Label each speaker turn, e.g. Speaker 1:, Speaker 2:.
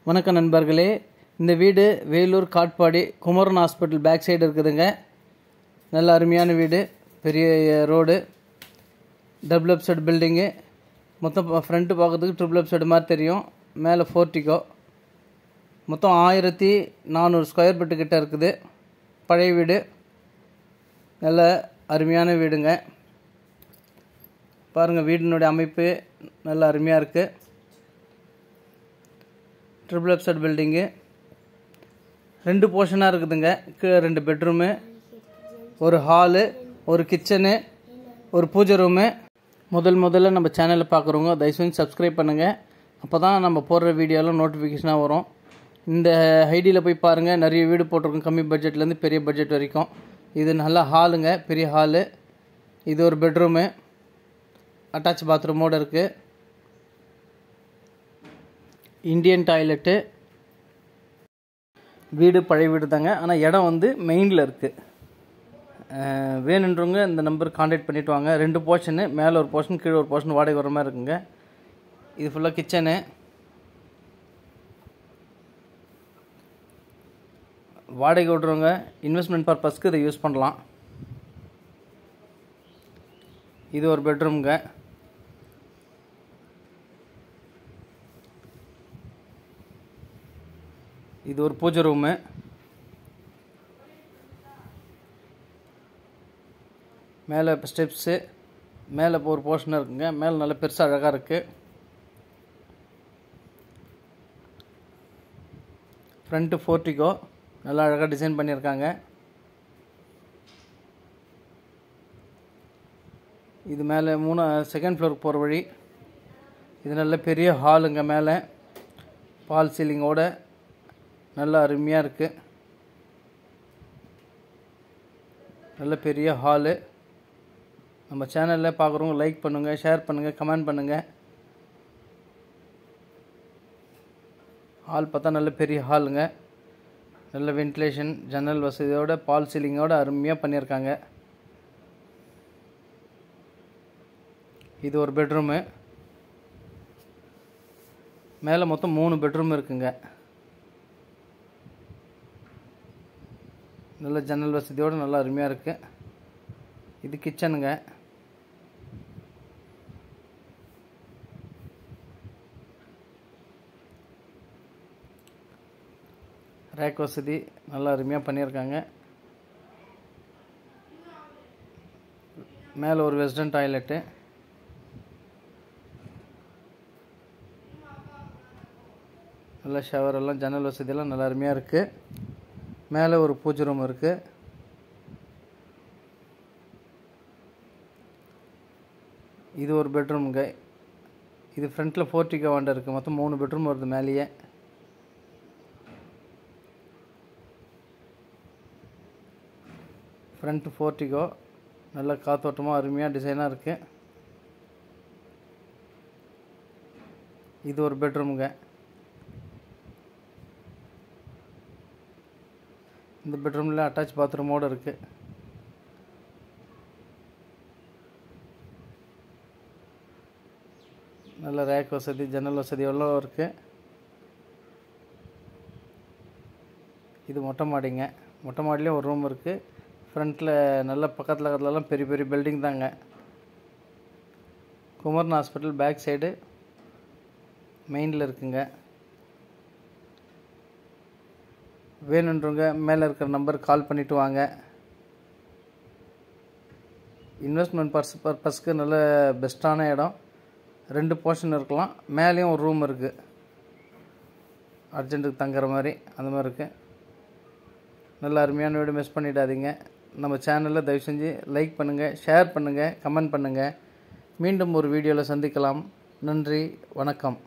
Speaker 1: வணக்கம் நண்பர்களே, இந்த வீடு Vellore Katpadi Kumaran hospital back side இருக்குதுங்க. நல்ல அருமையான வீடு, பெரிய road, double up side building. மொத்தம் ஃப்ரண்ட்டு பார்க்கறதுக்கு ட்ரிபிள் அப் சைடு மாதிரி தெரியும். மேலே போர்ட்டிகோ. மொத்தம் 1400 ஸ்கொயர் ஃபீட்டு கிட்ட இருக்குது. பழைய வீடு, நல்ல அருமையான வீடுங்க. பாருங்கள், வீடினுடைய அமைப்பு நல்ல அருமையாக இருக்குது. ட்ரிபிள் அப் சைடு பில்டிங்கு, 2 போர்ஷனாக இருக்குதுங்க. கீழே 2 பெட்ரூமு, ஒரு ஹாலு, ஒரு கிச்சனு, ஒரு பூஜை ரூமு. முதல்ல நம்ம சேனலை பார்க்குறவங்க தயவு செஞ்சு சப்ஸ்கிரைப் பண்ணுங்கள். அப்போ தான் நம்ம போடுற வீடியோலாம் நோட்டிஃபிகேஷனாக வரும். இந்த ஐடியில் போய் பாருங்கள், நிறைய வீடு போட்டிருக்கோம், கம்மி பட்ஜெட்லேருந்து பெரிய பட்ஜெட் வரைக்கும். இது நல்ல ஹாலுங்க, பெரிய ஹாலு. இது ஒரு பெட்ரூமு, அட்டாச் பாத்ரூமோடு இருக்குது. Indian toilet. வீடு பழைய வீடு தாங்க, ஆனால் இடம் மெயினில் இருக்குது. வேணுன்றவங்க இந்த நம்பர் கான்டாக்ட் பண்ணிவிட்டு வாங்க. 2 போர்ஷனு, மேலே ஒரு போர்ஷன், கீழே ஒரு போர்ஷன் வாடகை வர மாதிரி இருக்குங்க. இது ஃபுல்லாக கிச்சனு. வாடகை விட்றவங்க இன்வெஸ்ட்மெண்ட் பர்பஸ்க்கு இதை யூஸ் பண்ணலாம். இது ஒரு பெட்ரூம்ங்க. இது ஒரு பூஜை ரூமு. மேலே இப்போ ஸ்டெப்ஸு, மேலே இப்போ ஒரு போர்ஷன் இருக்குங்க. மேலே நல்ல பெருசாக அழகாக இருக்குது. ஃப்ரண்ட்டு போர்ட்டிகோ நல்லா அழகாக டிசைன் பண்ணியிருக்காங்க. இது மேலே செகண்ட் ஃப்ளோருக்கு போகிற வழி. இது நல்ல பெரிய ஹாலுங்க. மேலே பால் சீலிங்கோட நல்லா அருமையாக இருக்குது. நல்ல பெரிய ஹாலு. நம்ம சேனலில் பார்க்குறவங்க லைக் பண்ணுங்கள், ஷேர் பண்ணுங்கள், கமெண்ட் பண்ணுங்கள். ஹால் பார்த்தா நல்ல பெரிய ஹாலுங்க. நல்ல வென்டிலேஷன், ஜன்னல் வசதியோட, பால் சீலிங்கோட அருமையாக பண்ணியிருக்காங்க. இது ஒரு பெட்ரூமு. மேலே மொத்தம் 3 பெட்ரூம் இருக்குங்க. நல்ல ஜன்னல் வசதியோடு நல்லா அருமையாக இருக்குது. இது கிச்சனுங்க. ரேக் வசதி நல்லா அருமையாக பண்ணியிருக்காங்க. மேலே ஒரு வெஸ்டர்ன் டாய்லெட்டு. நல்ல ஷவர் எல்லாம், ஜன்னல் வசதியெல்லாம் நல்லா அருமையாக இருக்குது. மேலே ஒரு பூஜை ரூம் இருக்குது. இது ஒரு பெட்ரூமுங்க. இது ஃப்ரண்ட்டில் போர்ட்டிகோ வாண்ட இருக்குது. மொத்தம் 3 பெட்ரூம் வருது மேலேயே. ஃப்ரண்ட்டு போர்ட்டிகோ நல்ல காத்தோட்டமாக அருமையாக டிசைனாக இருக்குது. இது ஒரு பெட்ரூமுங்க. இந்த பெட்ரூமில் அட்டாச் பாத்ரூமோடு இருக்குது. நல்ல ரேக் வசதி, ஜன்னல் வசதி எல்லாம் இருக்குது. இது மொட்டை மாடிங்க. மொட்டை மாடிலேயும் ஒரு ரூம் இருக்குது. ஃப்ரண்ட்டில் நல்ல பக்கத்துலலாம் பெரிய பெரிய பில்டிங் தாங்க. குமரன் ஹாஸ்பிட்டல் பேக் சைடு மெயினில் இருக்குங்க. வேணுன்றவங்க மேலே இருக்கிற நம்பர் கால் பண்ணிவிட்டு வாங்க. இன்வெஸ்ட்மெண்ட் பர்பஸ்க்கு நல்ல பெஸ்ட்டான இடம். 2 போர்ஷன் இருக்கலாம். மேலேயும் ஒரு ரூம் இருக்குது, அர்ஜென்ட்டுக்கு தங்குற மாதிரி, அந்த மாதிரி இருக்குது. நல்ல அருமையான வீடு, மிஸ் பண்ணிடாதீங்க. நம்ம சேனலில் தயவு செஞ்சு லைக் பண்ணுங்கள், ஷேர் பண்ணுங்கள், கமெண்ட் பண்ணுங்கள். மீண்டும் ஒரு வீடியோவில் சந்திக்கலாம். நன்றி, வணக்கம்.